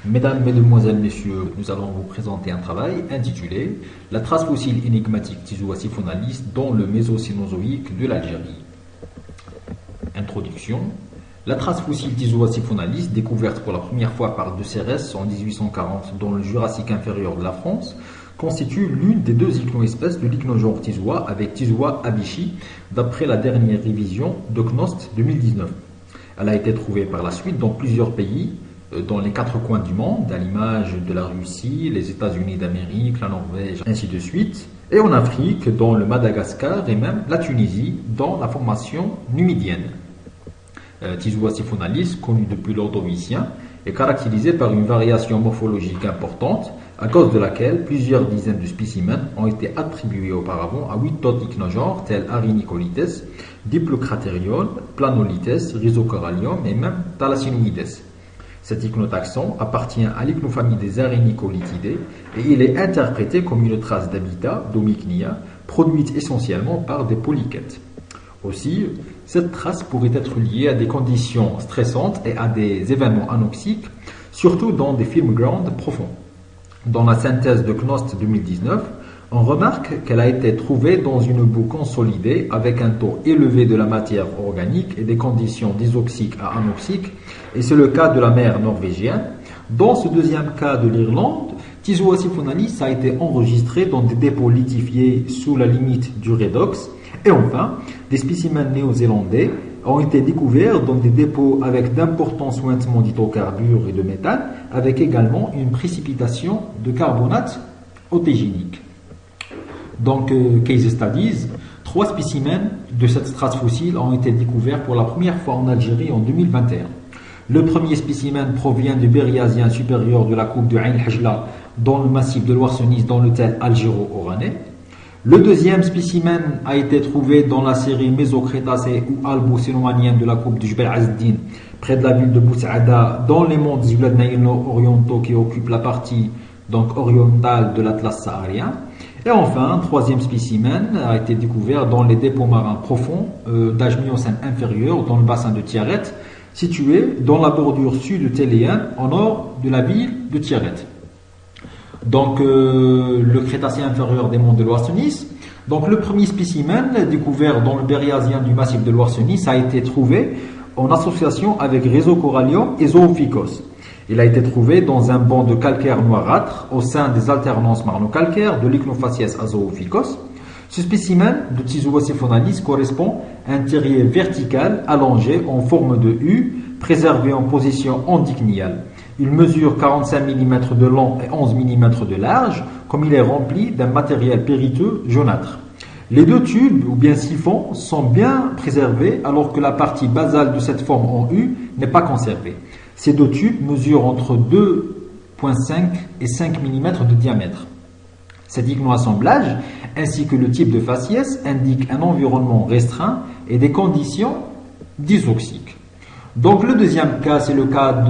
Mesdames, Mesdemoiselles, Messieurs, nous allons vous présenter un travail intitulé La trace fossile énigmatique Tizoa-siphonalis dans le Mésocénozoïque de l'Algérie. Introduction. La trace fossile Tizoa-siphonalis, découverte pour la première fois par De Serres en 1840 dans le Jurassique inférieur de la France, constitue l'une des deux ichnoespèces de l'ichnogenre Tizoa avec Tizoa abishi, d'après la dernière révision de Knost 2019. Elle a été trouvée par la suite dans plusieurs pays, dans les quatre coins du monde, à l'image de la Russie, les États-Unis d'Amérique, la Norvège, ainsi de suite, et en Afrique, dans le Madagascar et même la Tunisie, dans la formation numidienne. Tizoa-siphonalis, connu depuis l'Ordovicien, est caractérisé par une variation morphologique importante, à cause de laquelle plusieurs dizaines de spécimens ont été attribués auparavant à 8 autres ichnogenres tels Arynicolites, Diplocraterion, Planolites, Rhizocorallium et même Thalassinoides. Cet ichnotaxon appartient à l'ichnophamille des Arynicolitidés et il est interprété comme une trace d'habitat, d'Omycnia, produite essentiellement par des polychètes. Aussi, cette trace pourrait être liée à des conditions stressantes et à des événements anoxiques, surtout dans des film ground profonds. Dans la synthèse de Knost 2019, on remarque qu'elle a été trouvée dans une boue consolidée avec un taux élevé de la matière organique et des conditions disoxiques à anoxiques, et c'est le cas de la mer norvégienne. Dans ce deuxième cas de l'Irlande, Tizoa-siphonalis a été enregistré dans des dépôts lithifiés sous la limite du redox, et enfin, des spécimens néo-zélandais ont été découverts dans des dépôts avec d'importants suintements d'hydrocarbures et de méthane, avec également une précipitation de carbonate otégénique. Donc, case studies, 3 spécimens de cette trace fossile ont été découverts pour la première fois en Algérie en 2021. Le premier spécimen provient du Berriasien supérieur de la coupe de Ain el-Hajla dans le massif de Loarsenis dans le tel algéro-oranais. Le deuxième spécimen a été trouvé dans la série mésocrétacée ou albo-sénomanienne de la coupe de Jbel Azzdin, près de la ville de Boussaada, dans les monts Zulad orientaux qui occupent la partie orientale de l'Atlas saharien. Et enfin, un troisième spécimen a été découvert dans les dépôts marins profonds d'âge miocène inférieur dans le bassin de Tiaret, situé dans la bordure sud-téléenne au nord de la ville de Tiaret. Donc, le Crétacé inférieur des monts de Loarsenis. Donc, le premier spécimen découvert dans le Berriasien du massif de Loarsenis a été trouvé en association avec Rhizocorallium et Zoophycos. Il a été trouvé dans un banc de calcaire noirâtre au sein des alternances marno-calcaires de l'Ichnofacies à Zoophycos. Ce spécimen de Tizoa-siphonalis correspond à un terrier vertical allongé en forme de U, préservé en position endycniale. Il mesure 45 mm de long et 11 mm de large, comme il est rempli d'un matériel périteux jaunâtre. Les deux tubes, ou bien siphons, sont bien préservés, alors que la partie basale de cette forme en U n'est pas conservée. Ces deux tubes mesurent entre 2,5 et 5 mm de diamètre. Cet ichnoassemblage, ainsi que le type de faciès, indique un environnement restreint et des conditions disoxiques. Donc le deuxième cas, c'est le cas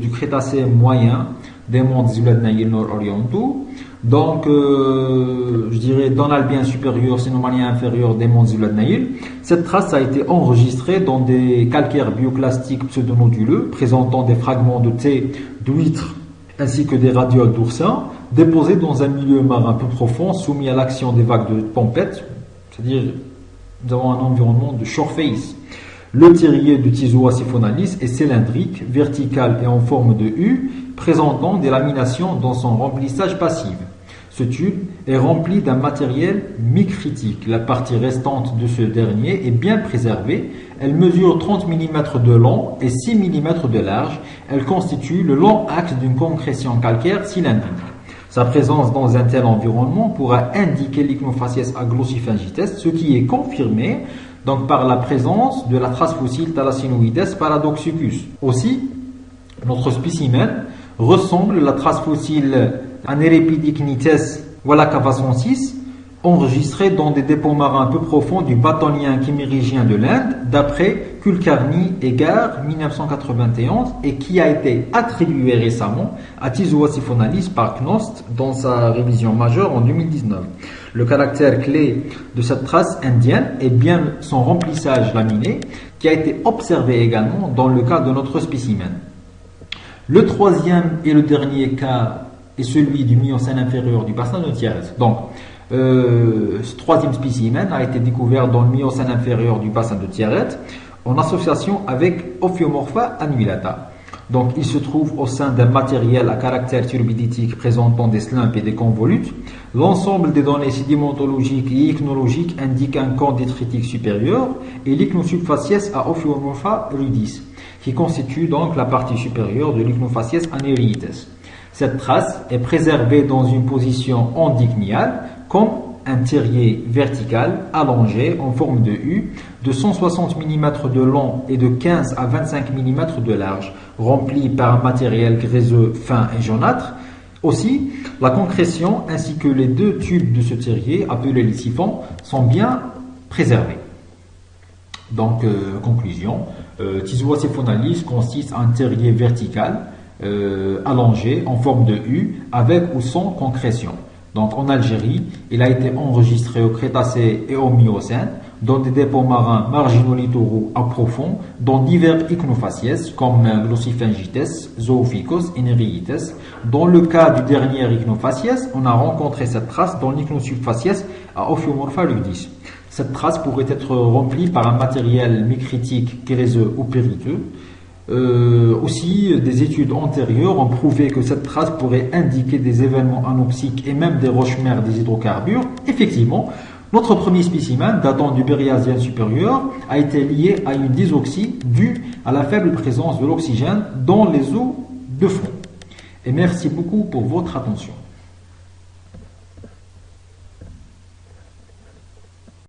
du Crétacé moyen des monts Zulad Naïl nord-orientaux. Donc, je dirais dans l'Albien supérieur, sénomanien inférieur des monts Zulad Naïl. Cette trace a été enregistrée dans des calcaires bioclastiques pseudonoduleux présentant des fragments de thé, d'huîtres ainsi que des radioles d'oursin déposés dans un milieu marin peu profond soumis à l'action des vagues de tempête, c'est-à-dire nous avons un environnement de shore face. Le terrier de Tizoa-siphonalis est cylindrique, vertical et en forme de U, présentant des laminations dans son remplissage passif. Ce tube est rempli d'un matériel micritique. La partie restante de ce dernier est bien préservée. Elle mesure 30 mm de long et 6 mm de large. Elle constitue le long axe d'une concrétion calcaire cylindrique. Sa présence dans un tel environnement pourra indiquer l'ichnofacies aglossiphangites, ce qui est confirmé par la présence de la trace fossile Thalassinoides paradoxicus. Aussi, notre spécimen ressemble à la trace fossile Anerepidicnites wallacavacensis, enregistrée dans des dépôts marins peu profonds du bâtonien chimérigien de l'Inde, d'après Kulkarni et Gar 1991, et qui a été attribué récemment à Tizoa-siphonalis par Knost dans sa révision majeure en 2019. Le caractère clé de cette trace indienne est bien son remplissage laminé, qui a été observé également dans le cas de notre spécimen. Le troisième et le dernier cas est celui du Miocène inférieur du bassin de Thierrette. Donc, ce troisième spécimen a été découvert dans le Miocène inférieur du bassin de Thierrette en association avec Ophiomorpha annulata. Donc, il se trouve au sein d'un matériel à caractère turbiditique présentant des slumps et des convolutes. L'ensemble des données sédimentologiques et ichnologiques indiquent un corps détritique supérieur et l'ichnosubfaciès à Ophiomorpha rudis, qui constitue donc la partie supérieure de l'ichnofaciès anéreites. Cette trace est préservée dans une position endycniale, comme un terrier vertical allongé en forme de U de 160 mm de long et de 15 à 25 mm de large, rempli par un matériel gréseux fin et jaunâtre. Aussi, la concrétion ainsi que les deux tubes de ce terrier, appelés les siphons, sont bien préservés. Donc, conclusion, Tizua siphonalis consiste en un terrier vertical allongé en forme de U avec ou sans concrétion. Donc en Algérie, il a été enregistré au Crétacé et au Miocène dans des dépôts marins marginaux-littoraux à profond dans divers ichnofaciès comme Glossopharyngites, Zoophicos et Nereites. Dans le cas du dernier ichnofaciès, on a rencontré cette trace dans l'ichnosubfaciès à Ophiomorpha rudis. Cette trace pourrait être remplie par un matériel micritique gréseux ou périteux. Aussi, des études antérieures ont prouvé que cette trace pourrait indiquer des événements anopsiques et même des roches-mères des hydrocarbures. Effectivement, notre premier spécimen, datant du Berriasien supérieur, a été lié à une dysoxie due à la faible présence de l'oxygène dans les eaux de fond. Et merci beaucoup pour votre attention.